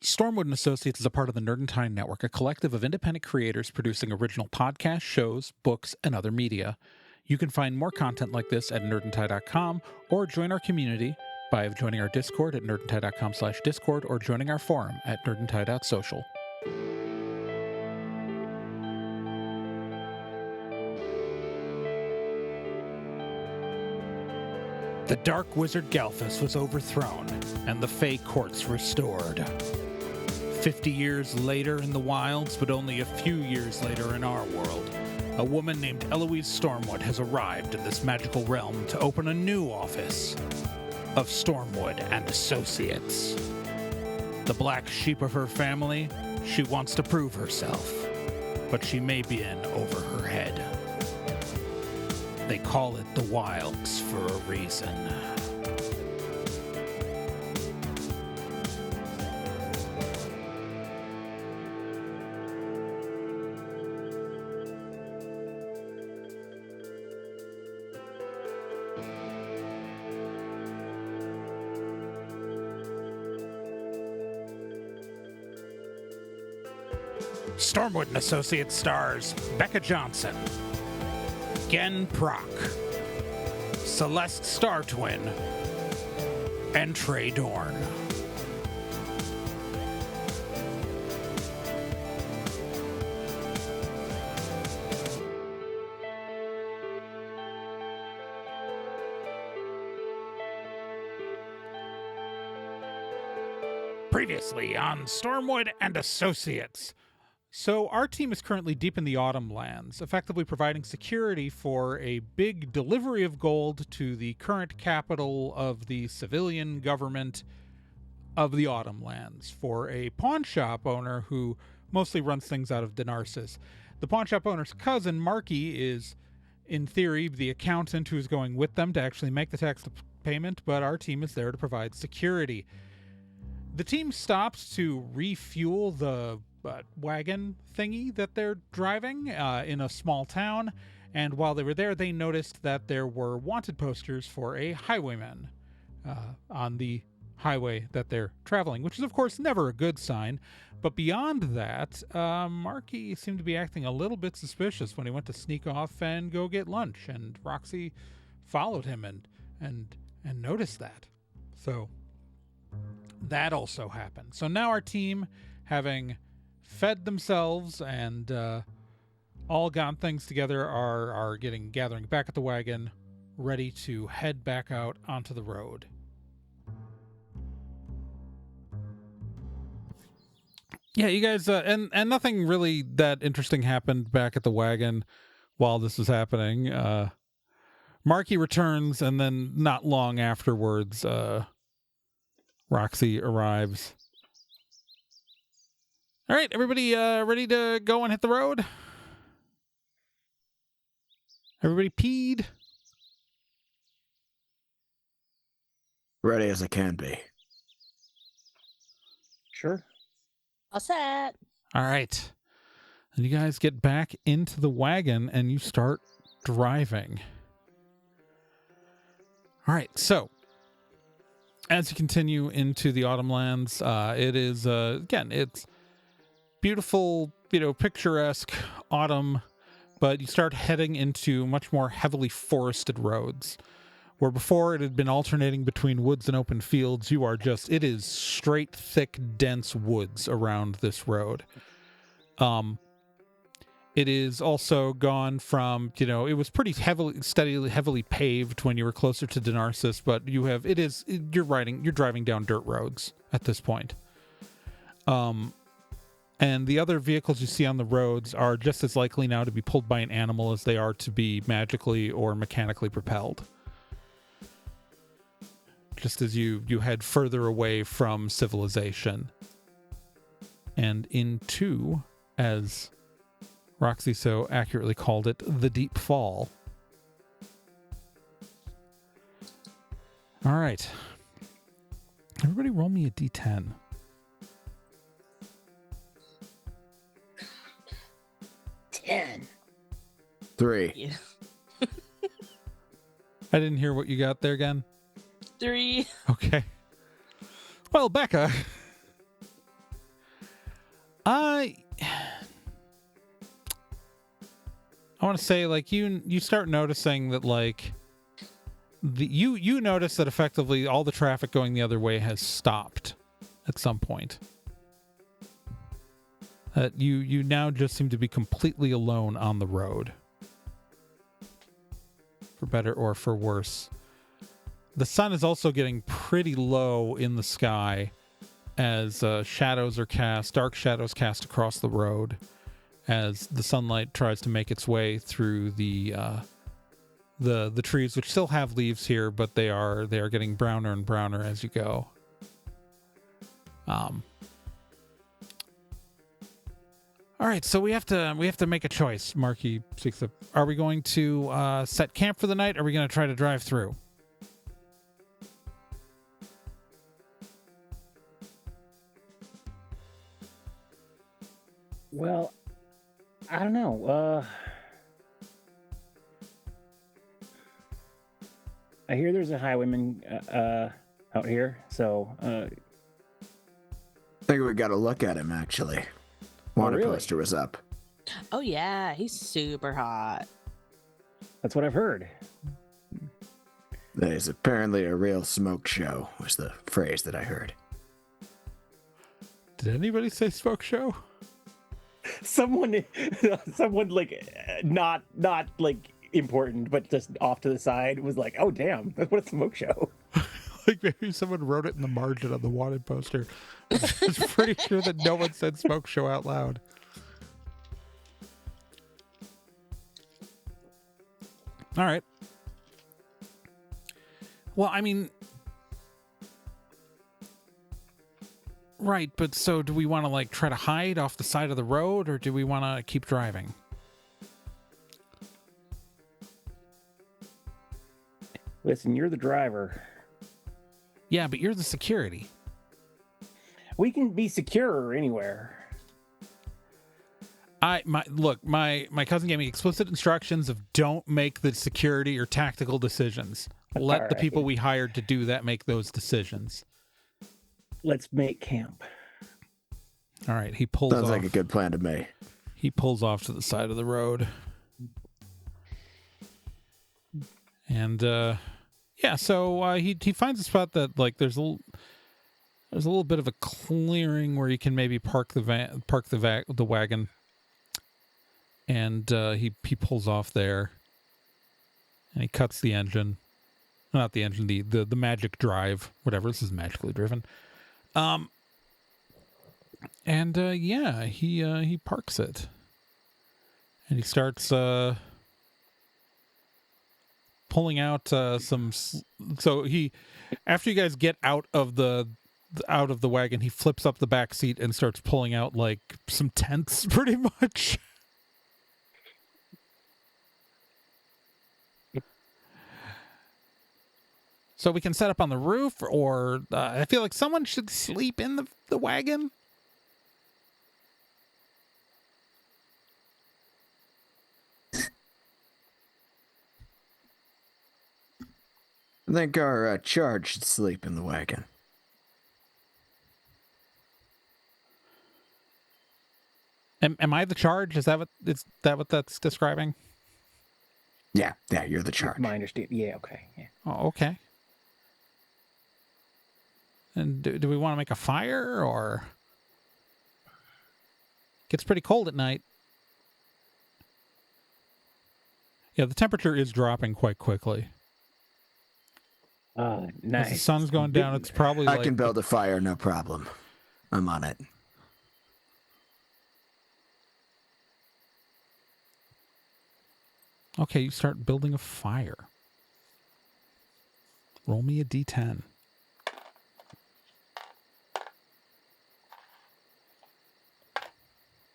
Stormwood and Associates is a part of the Nerdentine Network, a collective of independent creators producing original podcasts, shows, books, and other media. You can find more content like this at nerdentine.com or join our community by joining our Discord at nerdentine.com/discord or joining our forum at nerdentine.social. The Dark Wizard Galthus was overthrown, and the Fey Courts restored. 50 years later in the wilds, but only a few years later in our world, a woman named Eloise Stormwood has arrived in this magical realm to open a new office of Stormwood and Associates. The black sheep of her family, she wants to prove herself, but she may be in over her head. They call it the Wilds for a reason. Stormwood and Associates stars Becca Johnson, Gen Proc, Celeste Startwin, and Trey Dorn. Previously on Stormwood and Associates. So our team is currently deep in the Autumnlands, effectively providing security for a big delivery of gold to the current capital of the civilian government of the Autumnlands for a pawn shop owner who mostly runs things out of Denarsis. The pawn shop owner's cousin, Marky, is, in theory, the accountant who's going with them to actually make the tax payment, but our team is there to provide security. The team stopped to refuel the wagon thingy that they're driving in a small town, and while they were there, they noticed that there were wanted posters for a highwayman on the highway that they're traveling, which is, of course, never a good sign. But beyond that, Marky seemed to be acting a little bit suspicious when he went to sneak off and go get lunch, and Roxy followed him and noticed that. So that also happened. So now our team, having fed themselves and all gotten things together, are gathering back at the wagon, ready to head back out onto the road. Yeah, you guys, and nothing really that interesting happened back at the wagon while this was happening. Marky returns, and then not long afterwards, Roxy arrives. All right, everybody ready to go and hit the road? Everybody peed? Ready as I can be. Sure. All set. All right. And you guys get back into the wagon and you start driving. All right, so as you continue into the Autumnlands, it is, again, it's beautiful, picturesque autumn, but you start heading into much more heavily forested roads. Where before it had been alternating between woods and open fields, it is straight, thick, dense woods around this road. It is also gone from, it was pretty heavily paved when you were closer to Denarsis, but you're driving down dirt roads at this point. And the other vehicles you see on the roads are just as likely now to be pulled by an animal as they are to be magically or mechanically propelled. Just as you head further away from civilization and into, as Roxy so accurately called it, the deep fall. All right. Everybody roll me a d10. 10. 3. Yeah. I didn't hear what you got there again. 3. Okay. Well, Becca, I want to say, like, you start noticing that, like, you notice that effectively all the traffic going the other way has stopped at some point. That you now just seem to be completely alone on the road. For better or for worse. The sun is also getting pretty low in the sky as shadows are cast, dark shadows cast across the road as the sunlight tries to make its way through the trees, which still have leaves here, but they are getting browner and browner as you go. All right, so we have to make a choice. Marky speaks up. Are we going to set camp for the night? Or are we going to try to drive through? Well, I don't know. I hear there's a highwayman out here, so I think we got to look at him, actually. Wanted really? poster was up. Oh yeah, he's super hot. that's what I've heard. There's apparently a real smoke show, was the phrase that I heard. Did anybody say smoke show? Someone like not like important, but just off to the side was like, "Oh damn, what a smoke show!" Like maybe someone wrote it in the margin of the wanted poster. I was pretty sure that no one said smoke show out loud. All right. Well, I mean, right, but so do we want to like try to hide off the side of the road, or do we want to keep driving? Listen, you're the driver. Yeah, but you're the security. We can be secure anywhere. My cousin gave me explicit instructions of don't make the security or tactical decisions. Let All the right. people we hired to do that make those decisions. Let's make camp. All right, he pulls Sounds off. like a good plan to me. He pulls off to the side of the road. And yeah, so he finds a spot that like there's a little bit of a clearing where you can maybe park the wagon. And he pulls off there. And he cuts the engine. Not the engine, the magic drive, whatever. This is magically driven. And yeah, he parks it. And he starts pulling out some. So he, after you guys get out of the wagon, he flips up the back seat and starts pulling out like some tents, pretty much. So we can set up on the roof, or I feel like someone should sleep in the wagon. I think our charge should sleep in the wagon. Am I the charge? Is that what that's describing? Yeah, you're the charge. My understanding. Yeah. Okay. Yeah. Oh, okay. And do we want to make a fire, or gets pretty cold at night? Yeah, the temperature is dropping quite quickly. As the Nice. sun's going down, it's probably I like can build a fire, no problem. I'm on it. okay. You start building a fire. Roll me a d10.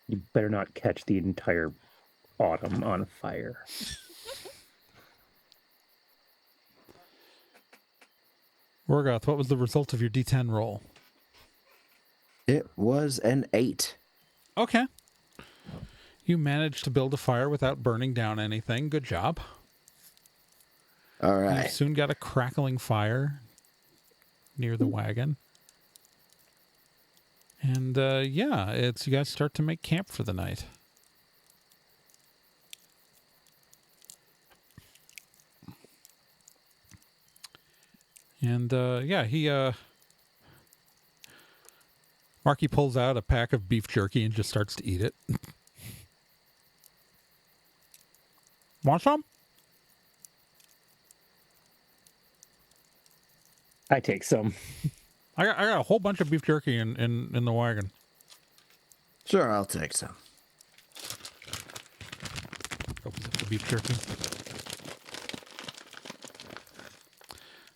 You better not catch the entire autumn on fire. Morgoth, what was the result of your d10 roll? It was an 8. Okay. You managed to build a fire without burning down anything. Good job. All You right. soon got a crackling fire near the wagon. And yeah, it's you guys start to make camp for the night. And yeah, Marky pulls out a pack of beef jerky and just starts to eat it. Want some? I take some. I got a whole bunch of beef jerky in the wagon. Sure, I'll take some. Opens up the beef jerky.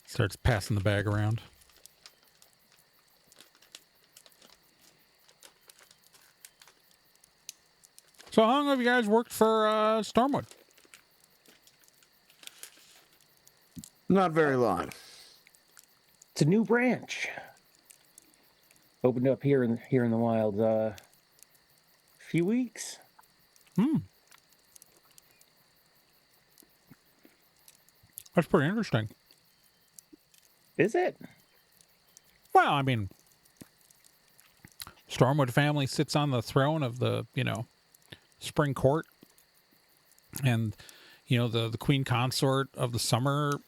Starts passing the bag around. So how long have you guys worked for Stormwood? Not very long. It's a new branch. Opened up here in the wild. Few weeks. That's pretty interesting. Is it? Well, I mean, Stormwood family sits on the throne of the, spring court. And, the queen consort of the summer,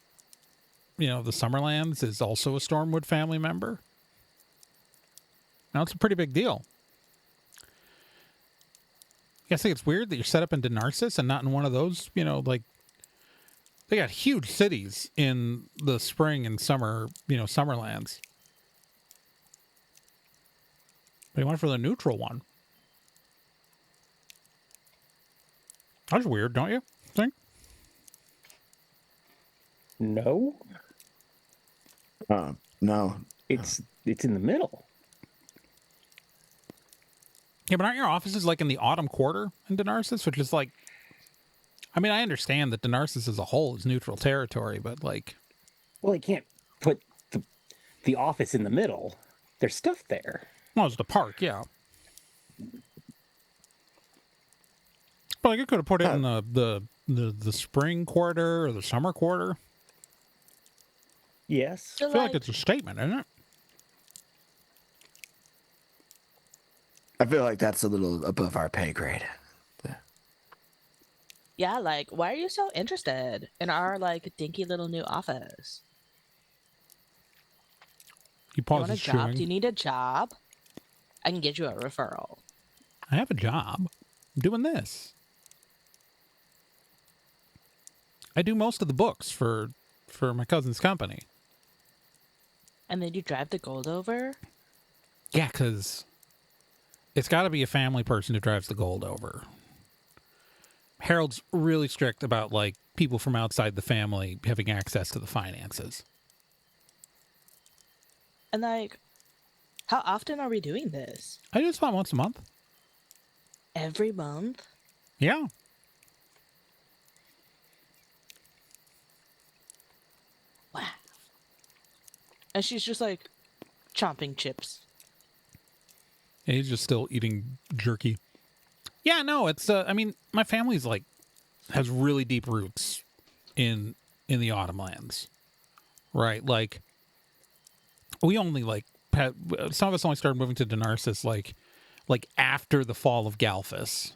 the Summerlands is also a Stormwood family member. Now, it's a pretty big deal. You guys think it's weird that you're set up in Denarsis and not in one of those, they got huge cities in the spring and summer, Summerlands. They went for the neutral one. That's weird, don't you think? No. No. It's in the middle. Yeah, but aren't your offices in the Autumn Quarter in Denarsis, which is I understand that Denarsis as a whole is neutral territory, but Well, they can't put the office in the middle. There's stuff there. well, it's the park, yeah. But you could have put it in the spring quarter or the summer quarter. Yes. I feel like it's a statement, isn't it? I feel like that's a little above our pay grade. Yeah, why are you so interested in our dinky little new office? He You want a pauses job? chewing. Do you need a job? I can get you a referral. I have a job. I'm doing this. I do most of the books for my cousin's company. And then you drive the gold over? Yeah, because it's got to be a family person who drives the gold over. Harold's really strict about people from outside the family having access to the finances. And how often are we doing this? I do this about once a month. Every month? Yeah. Wow. And she's just chomping chips. And he's just still eating jerky. Yeah, no, it's my family's has really deep roots in the Autumnlands. Right? We only some of us only started moving to Denarsis after the fall of Galphus.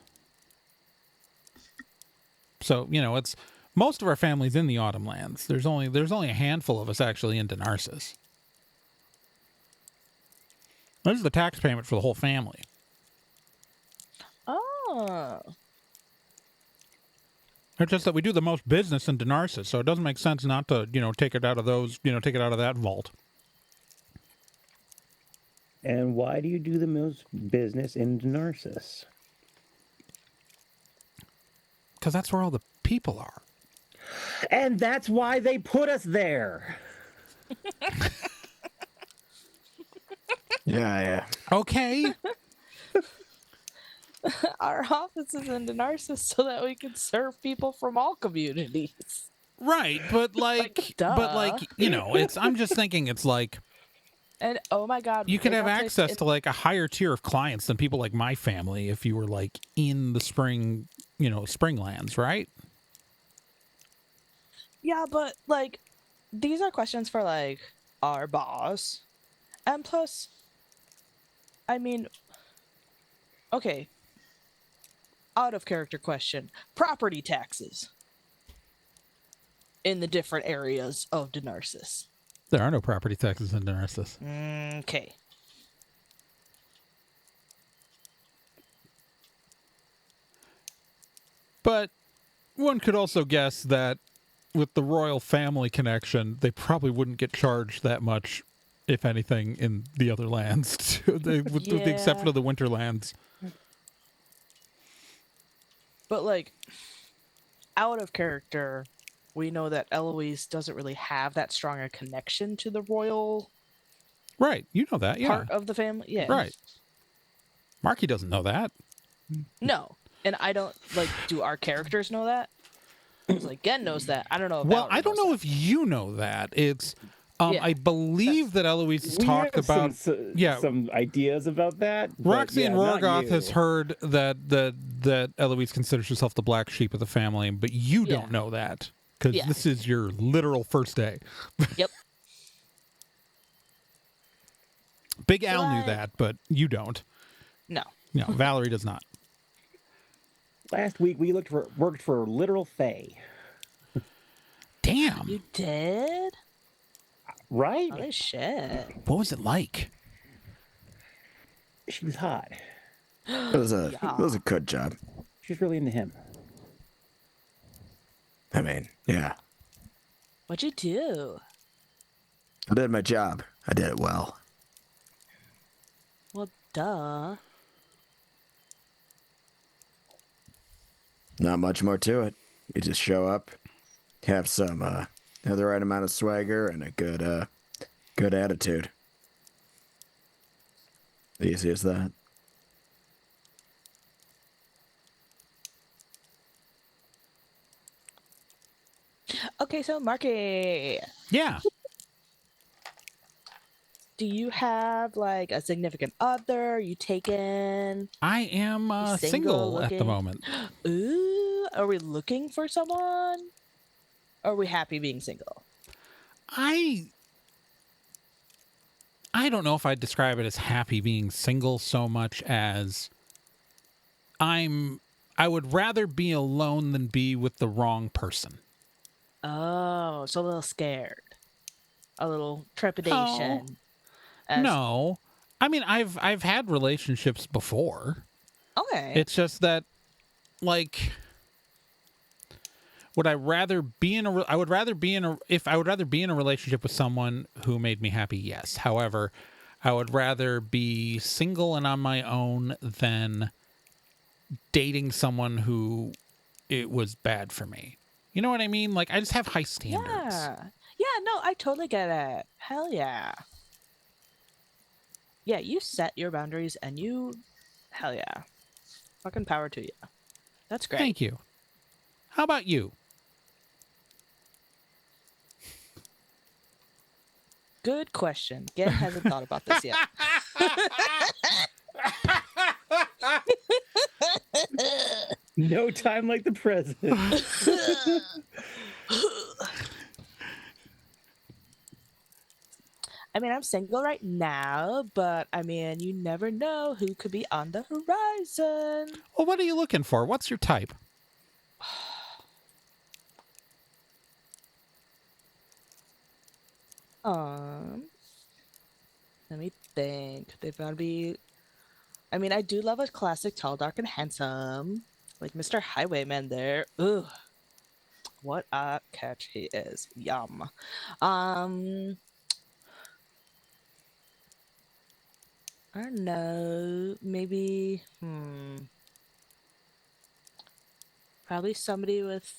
So, it's most of our family's in the Autumnlands. There's only a handful of us actually in Denarsis. This is the tax payment for the whole family. Oh. It's just that we do the most business in Denarsis, so it doesn't make sense not to, take it out of take it out of that vault. And why do you do the most business in Denarsis? Because that's where all the people are. And that's why they put us there. Yeah. Okay. Our office is in Denarsis so that we can serve people from all communities. Right, but duh. it's I'm just thinking it's And oh my god, you could in have that place, access to a higher tier of clients than people like my family if you were in the spring, Springlands, right? Yeah, but these are questions for our boss. And plus, I mean, okay. Out of character question. Property taxes in the different areas of Denarsis. There are no property taxes in Denarsis. Okay. But one could also guess that with the royal family connection, they probably wouldn't get charged that much, if anything, in the other lands, with the exception of the Winterlands. But, like, out of character, we know that Eloise doesn't really have that strong a connection to the royal Right, you know that, yeah. part of the family. Yeah. Right. Marky doesn't know that. No. And I don't, like, do our characters know that? 'Cause, like, Gen knows that. I don't know if Well, Valerie I don't knows know that. if you know that. It's, Yeah. I believe that Eloise has We talked have about... some ideas about that. but Roxy and not Rorgoth you. has heard that Eloise considers herself the black sheep of the family, but you Yeah. don't know that because Yeah. this is your literal first day. Yep. Big Al So knew that, but you don't. No. No, Valerie does not. Last week we worked for literal Fae, Damn. You did? right? Holy shit. What was it like? She was hot. It was a good job. She was really into him. I mean, yeah. What'd you do? I did my job. I did it well. Well, duh. Not much more to it. You just show up, have the right amount of swagger and a good attitude. Easy as that. Okay, so Marky, Yeah. do you have like a significant other? Are you taken? I am You single at the looking? moment. Ooh, are we looking for someone? Or are we happy being single? I don't know if I'd describe it as happy being single so much as I would rather be alone than be with the wrong person. Oh, so a little scared, a little trepidation. As- No. I mean, I've had relationships before. Okay. It's just that, like, would I rather be in a? I would rather be in a. If I would rather be in a relationship with someone who made me happy, yes. However, I would rather be single and on my own than dating someone who it was bad for me. You know what I mean? Like, I just have high standards. Yeah. Yeah, no, I totally get it. Hell yeah. Yeah, you set your boundaries and hell yeah. Fucking power to you. That's great. Thank you. How about you? Good question. Gen hasn't thought about this yet. No time like the present. I mean, I'm single right now, but I mean, you never know who could be on the horizon. Well, what are you looking for? What's your type? Let me think. They've got to be. I mean, I do love a classic tall, dark, and handsome, like Mr. Highwayman there. Ugh, what a catch he is. Yum. I don't know. Maybe. Probably somebody with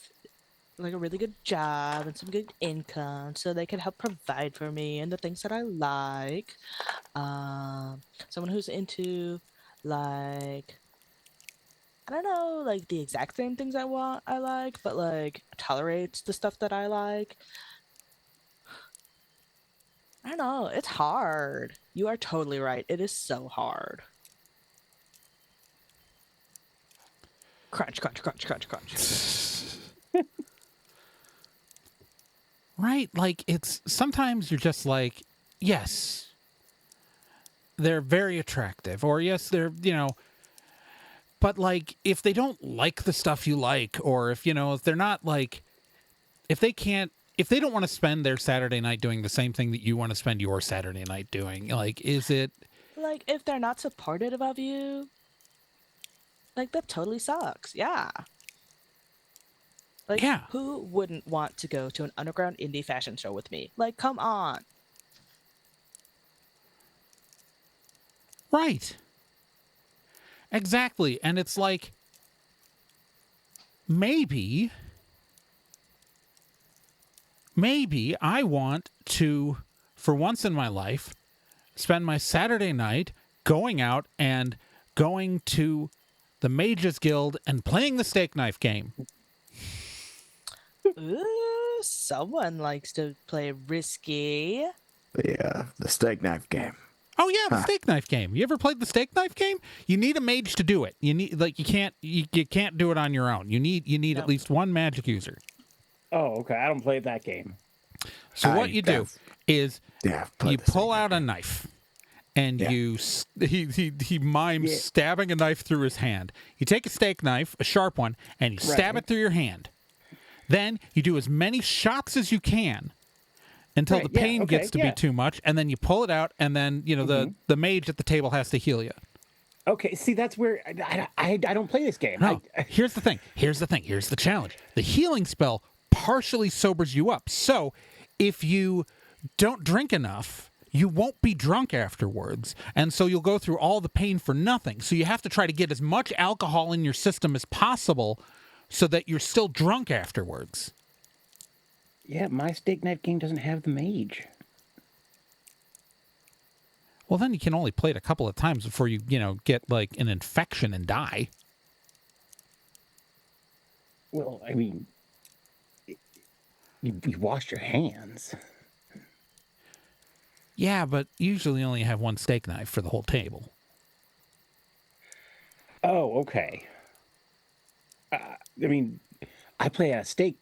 like a really good job and some good income so they can help provide for me and the things that I like. Someone who's into like I don't know, like the exact same things I like, but like tolerates the stuff that I like. I don't know, it's hard. You are totally right. It is so hard. Crunch, crunch, crunch, crunch, crunch. Right? Like, it's sometimes you're just like, yes, they're very attractive, or yes, they're, but like if they don't like the stuff you like, or if if they're not like, if they don't want to spend their Saturday night doing the same thing that you want to spend your Saturday night doing, like, is it Like, if they're not supportive of you, like, that totally sucks. Yeah. Like, Yeah. who wouldn't want to go to an underground indie fashion show with me? Like, come on. right? Exactly. And it's like, maybe I want to, for once in my life, spend my Saturday night going out and going to the Mages Guild and playing the steak knife game. Ooh, someone likes to play risky. The steak knife game. Oh yeah, the steak knife game. You ever played the steak knife game? You need a mage to do it. You need you can't do it on your own. You need at least one magic user. Oh, okay. I don't play that game. So what you do is you pull out a knife, and he mimes stabbing a knife through his hand. You take a steak knife, a sharp one, and you stab it through your hand. Then you do as many shots as you can until the pain gets to be too much, and then you pull it out, and then the mage at the table has to heal you. Okay, see, that's where I don't play this game. No, here's the thing. Here's the challenge. The healing spell partially sobers you up. So if you don't drink enough, you won't be drunk afterwards. And so you'll go through all the pain for nothing. So you have to try to get as much alcohol in your system as possible so that you're still drunk afterwards. Yeah, my steak knife game doesn't have the mage. Well, then you can only play it a couple of times before you, get like an infection and die. Well, I mean, you washed your hands. Yeah, but usually only have one steak knife for the whole table. Oh, okay. I mean, I play at a steak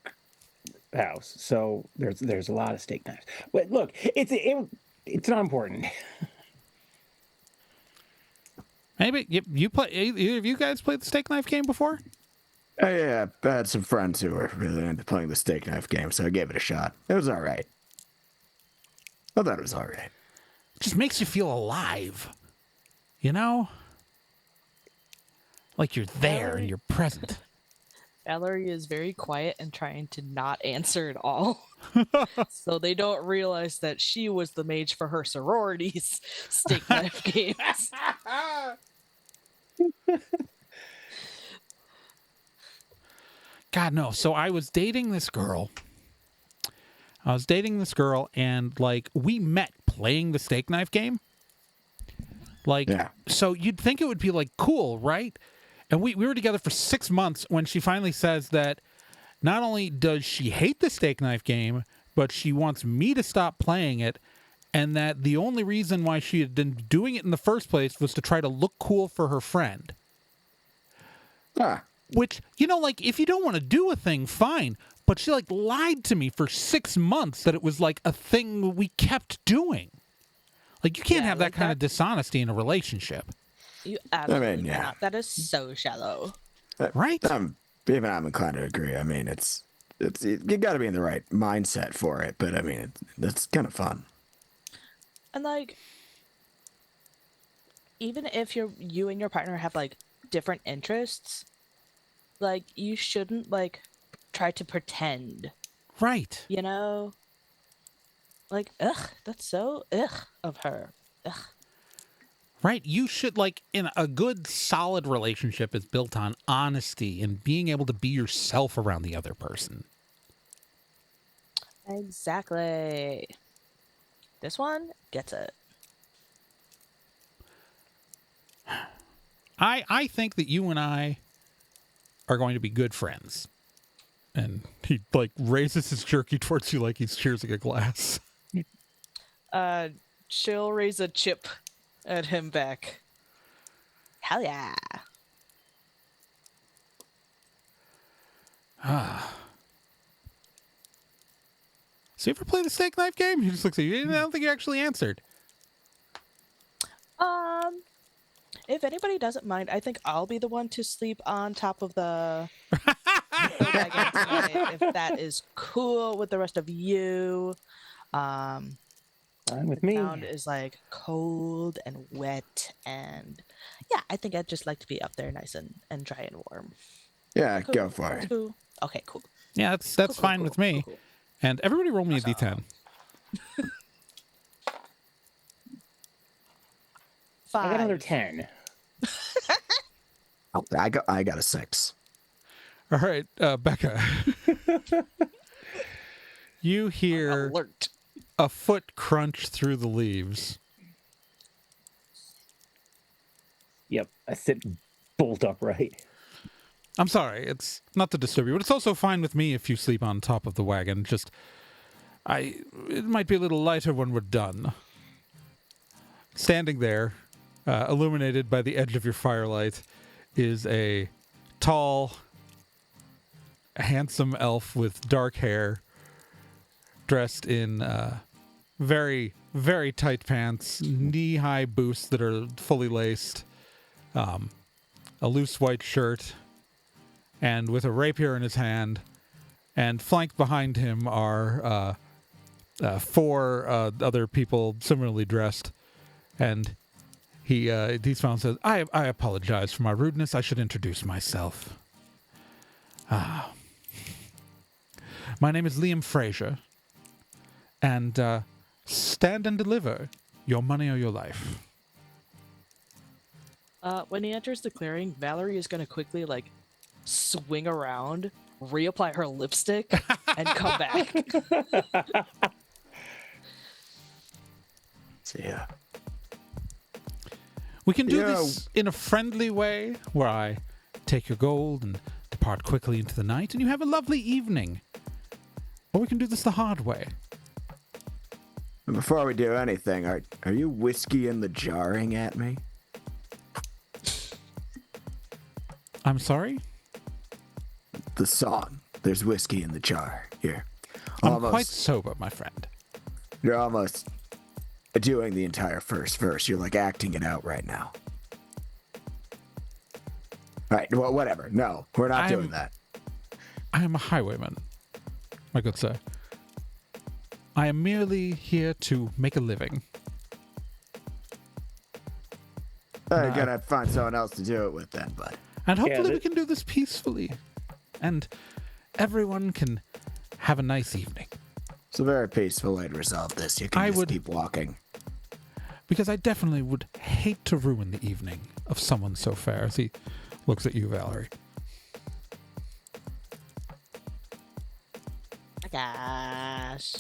house, so there's a lot of steak knives. But look, it's not important. Maybe you play. Either of you guys played the steak knife game before? Oh, yeah, I had some friends who were really into playing the steak knife game, so I gave it a shot. It was all right. I thought it was all right. It just makes you feel alive. Like you're there and you're present. Valerie is very quiet and trying to not answer at all. So they don't realize that she was the mage for her sorority's steak knife games. God, no. So I was dating this girl. And, like, we met playing the steak knife game. Like, So you'd think it would be, like, cool, right? And we were together for 6 months when she finally says that not only does she hate the steak knife game, but she wants me to stop playing it, and that the only reason why she had been doing it in the first place was to try to look cool for her friend. Which, like, if you don't want to do a thing, fine. But she, like, lied to me for 6 months that it was, like, a thing we kept doing. Like, you can't have that kind of dishonesty in a relationship. You absolutely cannot. That is so shallow. Right? Even I'm inclined to agree. I mean, it's you got to be in the right mindset for it. But, I mean, it's kind of fun. And, like, even if you and your partner have, like, different interests, like, you shouldn't, like, try to pretend. Right. Like, ugh, that's so of her. Ugh. Right. You should, like, in a good, solid relationship is built on honesty and being able to be yourself around the other person. Exactly. This one gets it. I think that you and I are going to be good friends. And he, like, raises his jerky towards you like he's cheersing a glass. She'll raise a chip at him back. Hell yeah. So you ever play the steak knife game? He just looks at you. I don't think you actually answered. If anybody doesn't mind, I think I'll be the one to sleep on top of the wagon tonight, if that is cool with the rest of you. Um, Fine with the me. ground is like cold and wet, and yeah, I think I'd just like to be up there nice and dry and warm. Yeah, Cool. go for it. Cool. Okay, cool. Yeah, that's Cool, fine cool, with cool, me. cool. And everybody roll me a d10. 5. I got another 10. Oh, I got a 6. All right, Becca. You hear Alert. a foot crunch through the leaves. Yep, I sit bolt upright. I'm sorry, it's not to disturb you, but it's also fine with me if you sleep on top of the wagon. Just, it might be a little lighter when we're done. Standing there, illuminated by the edge of your firelight, is a tall, handsome elf with dark hair, dressed in very, very tight pants, knee-high boots that are fully laced, a loose white shirt, and with a rapier in his hand. And flanked behind him are 4 other people similarly dressed. And he smiles and says, I apologize for my rudeness. I should introduce myself. My name is Liam Fraser. And stand and deliver your money or your life. When he enters the clearing, Valerie is going to quickly, like, swing around, reapply her lipstick, and come back. So, yeah. We can do Yeah. this in a friendly way, where I take your gold and depart quickly into the night, and you have a lovely evening. Or we can do this the hard way. Before we do anything, are you whiskey in the jarring at me? I'm sorry? The song. There's whiskey in the jar. Here. I'm quite sober, my friend. You're almost doing the entire first verse. You're like acting it out right now. All right, well, whatever. No, we're not doing that. I am a highwayman, my good sir. I am merely here to make a living. You're gonna find someone else to do it with then, bud. And hopefully we that- can do this peacefully. And everyone can have a nice evening. It's a very peaceful way to resolve this. You can I just would- keep walking. Because I definitely would hate to ruin the evening of someone so fair, as he looks at you, Valerie. My gosh.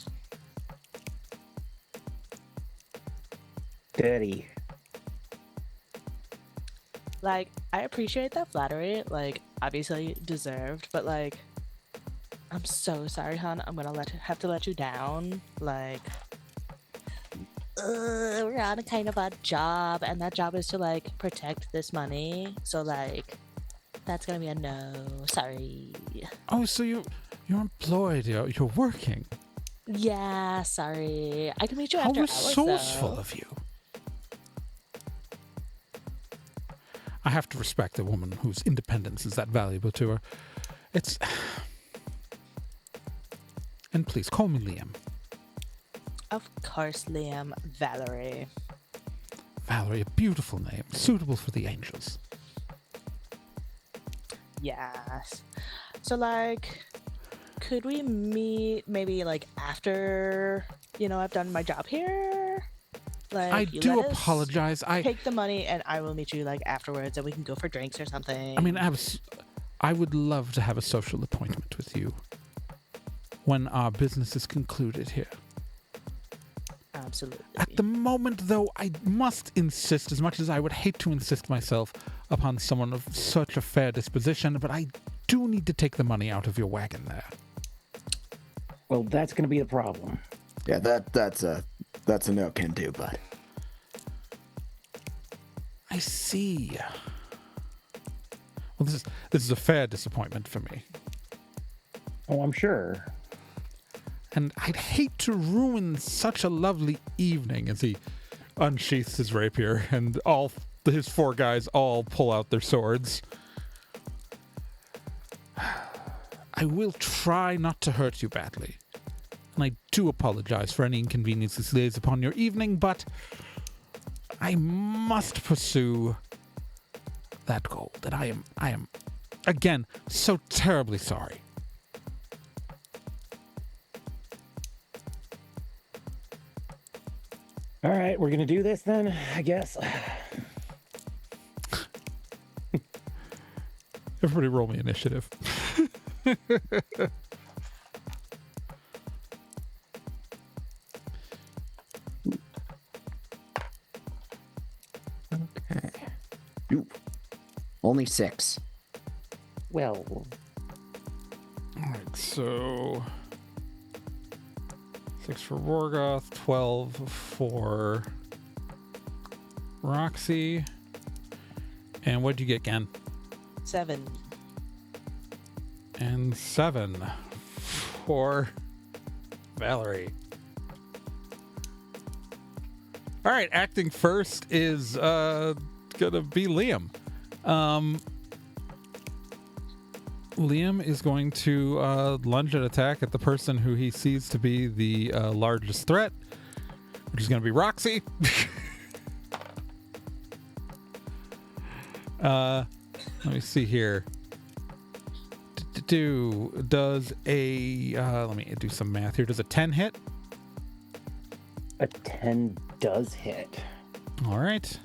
Daddy. Like, I appreciate that flattery, like, obviously deserved, but like, I'm so sorry, hon. I'm gonna have to let you down. Like, we're on a kind of a job, and that job is to like protect this money. So like, that's gonna be a no. Sorry. Oh, so you're employed, you're working. Yeah, sorry. I can meet you How after hours, resourceful though. of you. I have to respect a woman whose independence is that valuable to her. It's... And please, call me Liam. Of course, Liam. Valerie. Valerie, a beautiful name, suitable for the angels. Yes. So like, could we meet maybe like after, I've done my job here? Like, I you do let us apologize. take the money and I will meet you like afterwards and we can go for drinks or something. I mean, I would love to have a social appointment with you when our business is concluded here. Absolutely. At the moment, though, I must insist, as much as I would hate to insist myself upon someone of such a fair disposition, but I do need to take the money out of your wagon there. Well, that's going to be the problem. Yeah, that's a no can do, bud. I see. Well, this is a fair disappointment for me. Oh, I'm sure. And I'd hate to ruin such a lovely evening, as he unsheaths his rapier, and all his 4 guys all pull out their swords. I will try not to hurt you badly. And I do apologize for any inconvenience this lays upon your evening, but I must pursue that gold. And I am, again, so terribly sorry. All right, we're gonna do this then, I guess. Everybody roll me initiative. Okay. Oop. Only 6. Well, All right, so 6 for Rorgoth, 12 for Roxy. And what'd you get, Ken? 7. And 7 for Valerie. All right, acting first is gonna be Liam. Liam is going to lunge an attack at the person who he sees to be the largest threat, which is going to be Roxy. Let me see here. Does a let me do some math here. Does a 10 hit? a 10 does hit. All right.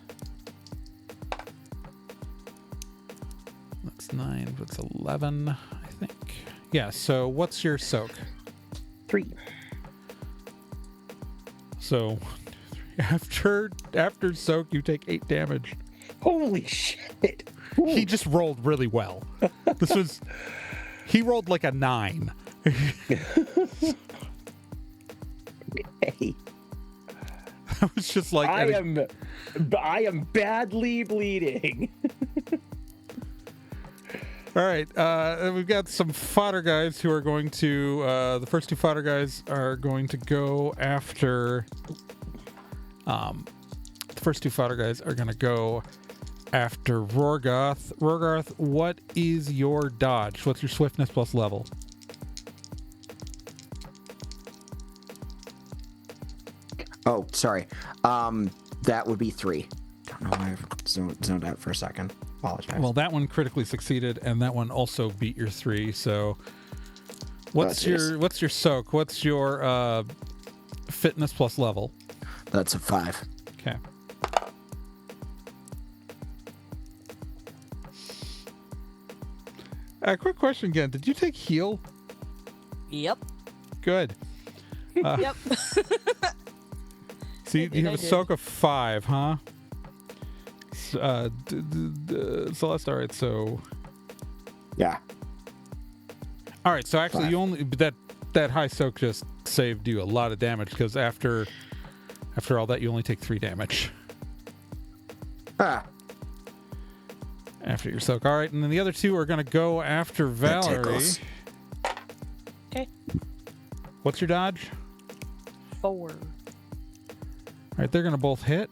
That's 9, but it's 11, I think. Yeah, so what's your soak? 3. So after soak, you take 8 damage. Holy shit. He just rolled really well. He rolled like a 9. Hey, I was just like, I am badly bleeding. all right. We've got some fodder guys who are going to. The first 2 fodder guys are going to go after. The first 2 fodder guys are going to go after Rorgoth. Rorgoth, what is your dodge? What's your swiftness plus level? Oh, sorry. That would be 3. Don't know why I zoned out for a second. Apologize. Well, that one critically succeeded, and that one also beat your 3. So, what's your soak? What's your fitness plus level? That's a 5. Okay. Quick question again. Did you take heal? Yep. Good. Yep. So you have a soak of 5, huh? Celeste, all right, so... Yeah. All right, so actually 5. you only... That high soak just saved you a lot of damage, because after all that, you only take 3 damage. Ah. After your soak. All right, and then the other 2 are going to go after Valerie. Okay. What's your dodge? 4. All right, they're going to both hit.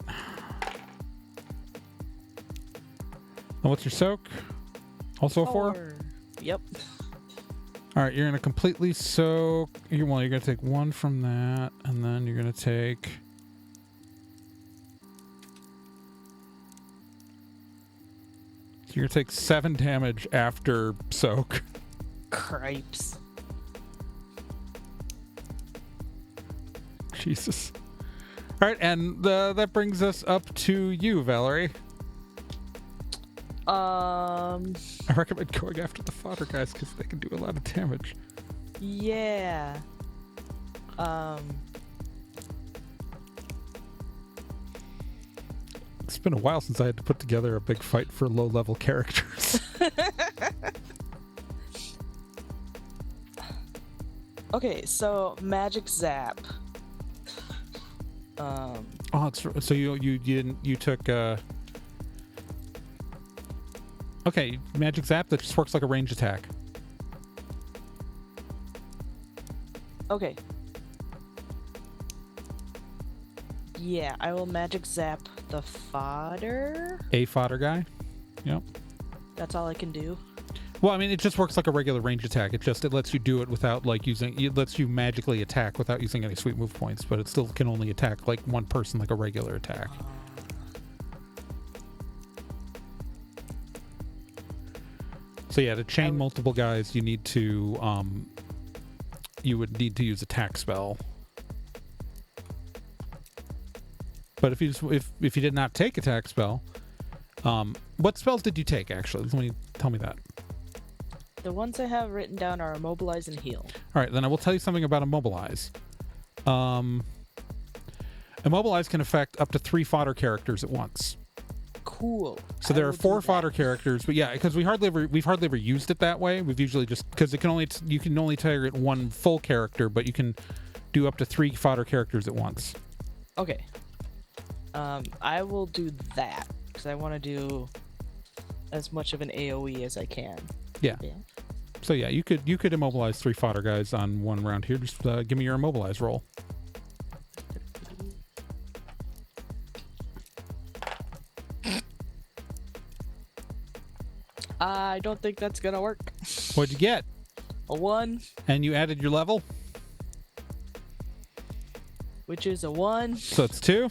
And what's your soak? Also a 4? Yep. All right, you're going to completely soak. You're going to take 1 from that, and then you're going to take... So you're going to take 7 damage after soak. Cripes. Jesus. All right, and that brings us up to you, Valerie. I recommend going after the fodder guys because they can do a lot of damage. Yeah. It's been a while since I had to put together a big fight for low-level characters. Okay, so magic zap. Oh, so you took okay, magic zap that just works like a range attack. Okay. Yeah, I will magic zap the fodder. A fodder guy. Yep. That's all I can do. Well, I mean, it just works like a regular range attack. It lets you do it without like it lets you magically attack without using any sweet move points, but it still can only attack like one person like a regular attack. So yeah, to chain multiple guys, you need to you would need to use attack spell. But if you did not take attack spell, what spells did you take actually? Tell me that. The ones I have written down are immobilize and heal. All right, then I will tell you something about immobilize. Immobilize can affect up to 3 fodder characters at once. Cool. So there are 4 fodder characters, but yeah, because we've hardly ever used it that way. We've usually just because you can only target 1 full character, but you can do up to 3 fodder characters at once. Okay. I will do that because I want to do as much of an AOE as I can. Yeah. So yeah, you could immobilize 3 fodder guys on 1 round here. Just give me your immobilize roll. I don't think that's gonna work. What'd you get? A 1, And you added your level, which is a 1. so it's 2.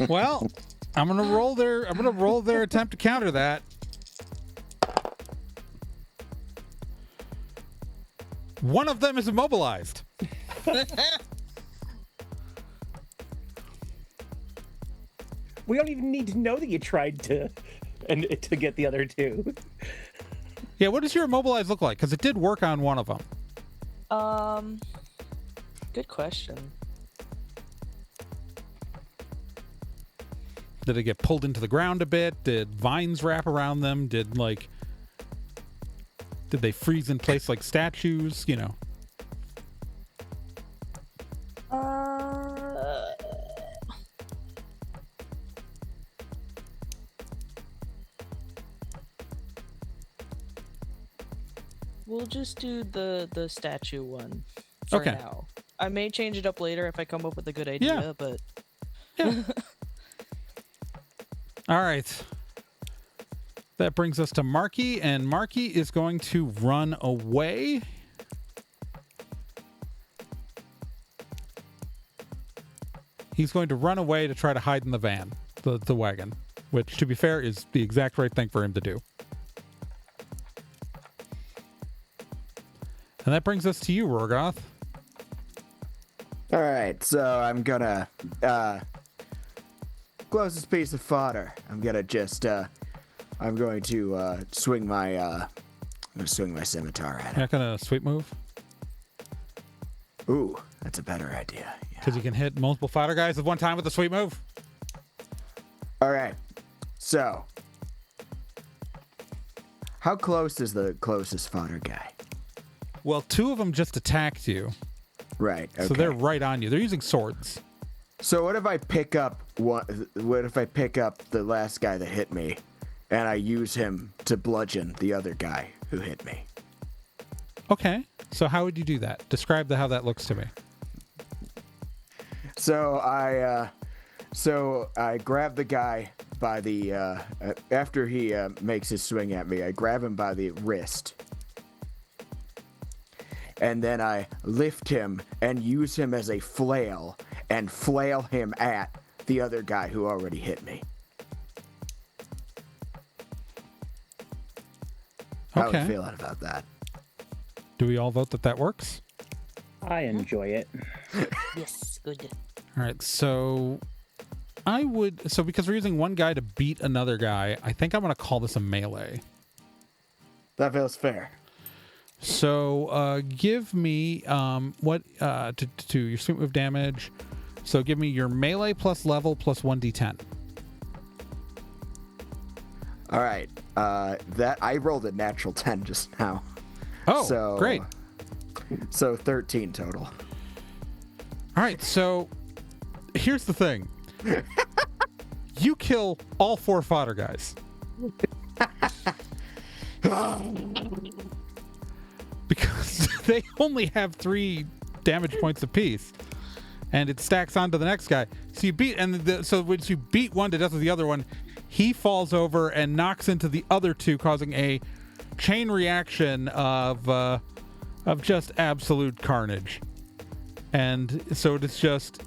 Well, I'm gonna roll their attempt to counter that. One of them is immobilized. We don't even need to know that you tried to get the other 2. Yeah, what does your immobilize look like? Because it did work on one of them. Good question. Did it get pulled into the ground a bit? Did vines wrap around them? Did they freeze in place like statues? You know. We'll just do the statue one for Okay. now. I may change it up later if I come up with a good idea, Yeah. but Yeah. All right. That brings us to Marky, and Marky is going to run away. He's going to run away to try to hide in the van, the wagon, which, to be fair, is the exact right thing for him to do. And that brings us to you, Rorgoth. All right, so I'm gonna closest piece of fodder. I'm going to swing my scimitar at You're it. not going to sweep move? Ooh, that's a better idea. Yeah. Because you can hit multiple fighter guys at one time with a sweep move. All right, so how close is the closest fodder guy? Well, 2 of them just attacked you. Right. Okay. So they're right on you. They're using swords. So what if I pick up the last guy that hit me, and I use him to bludgeon the other guy who hit me? Okay. So how would you do that? Describe how that looks to me. So I grab the guy by the after he makes his swing at me. I grab him by the wrist. And then I lift him and use him as a flail and flail him at the other guy who already hit me. How are Okay. you feeling about that? Do we all vote that works? I enjoy it. yes, good. All right. So because we're using one guy to beat another guy, I think I'm going to call this a melee. That feels fair. So give me to your sweep move damage. So give me your melee plus level plus 1d10. All right. That I rolled a natural 10 just now. Oh, So great. So 13 total. All right. So here's the thing. You kill all 4 fodder guys. Because they only have 3 damage points apiece. and it stacks onto the next guy. So you beat, so once you beat one to death with the other one, he falls over and knocks into the other two, causing a chain reaction of just absolute carnage. And so it's just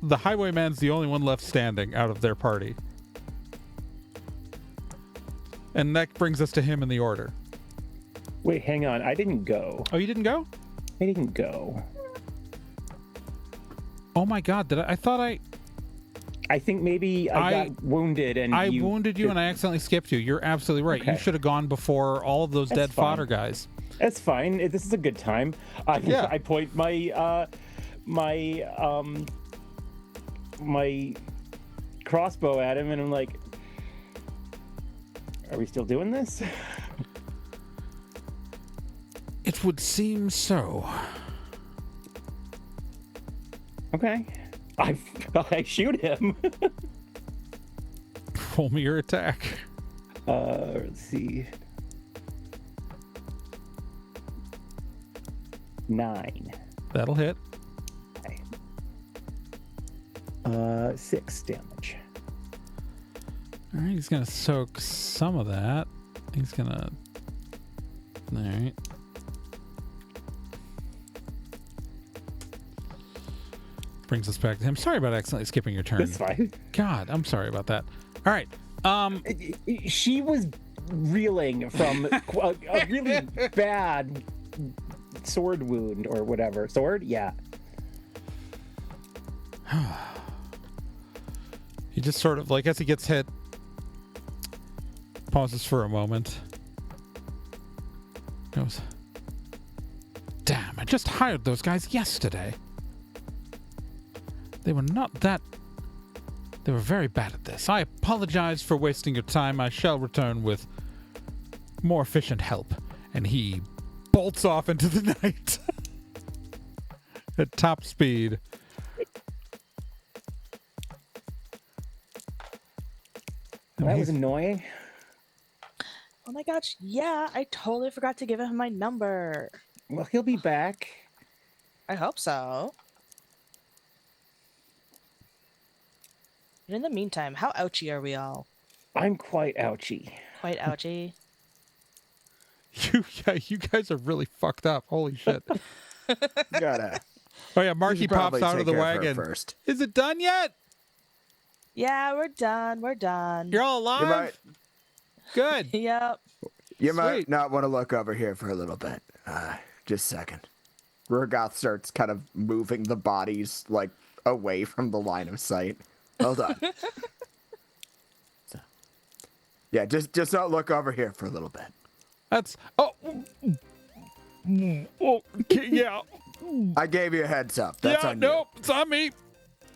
the Highwayman's the only one left standing out of their party. And that brings us to him in the order. Wait, hang on. I didn't go. Oh, you didn't go? I didn't go. Oh my God! I thought I think maybe I got wounded and I wounded you and I accidentally skipped you. You're absolutely right. Okay. You should have gone before all of those dead fine. fodder guys. That's fine. This is a good time. Yeah. I point my my crossbow at him, and I'm like, "Are we still doing this?" It would seem so. Okay. I shoot him. Roll me your attack. Let's see. 9. That'll hit. Okay. 6 damage. All right, he's gonna soak some of that. He's gonna. All right. Brings us back to him. Sorry about accidentally skipping your turn. That's fine. God, I'm sorry about that. All right. She was reeling from a really bad sword wound or whatever. Sword? Yeah. He just sort of, like, as he gets hit, pauses for a moment. Goes, damn, I just hired those guys yesterday. They were not that... They were very bad at this. I apologize for wasting your time. I shall return with more efficient help. And he bolts off into the night at top speed. That was annoying. Oh my gosh, yeah, I totally forgot to give him my number. Well, he'll be back. I hope so. And in the meantime, how ouchy are we all? I'm quite ouchy. Quite ouchy. You guys are really fucked up. Holy shit. Gotta. Oh yeah, Marky should pops probably out of take the care of her wagon. first. Is it done yet? Yeah, we're done. We're done. You're all alive? You might, Good. Yep. you Sweet. might not want to look over here for a little bit. Just a second. Rurgoth starts kind of moving the bodies like away from the line of sight. Hold on. So, yeah, just don't look over here for a little bit. That's... Oh. Okay, yeah. I gave you a heads up. That's Yeah, on nope. It's on me.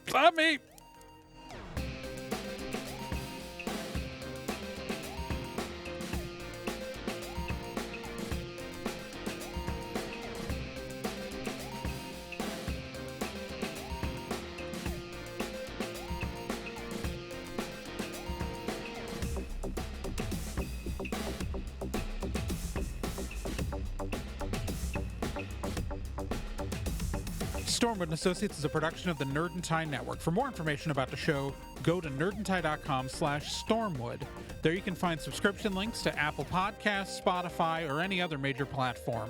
It's on me. Stormwood & Associates is a production of the Nerd and Tie Network. For more information about the show, go to nerdandtie.com/stormwood. There you can find subscription links to Apple Podcasts, Spotify, or any other major platform.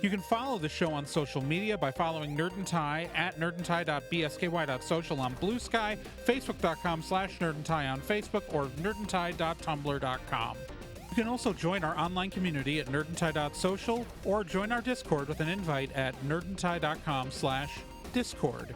You can follow the show on social media by following Nerd and Tie at nerdandtie.bsky.social on Blue Sky, facebook.com/nerdandtie on Facebook, or nerdandtie.tumblr.com. You can also join our online community at nerdandtie.social or join our Discord with an invite at nerdandtie.com/discord.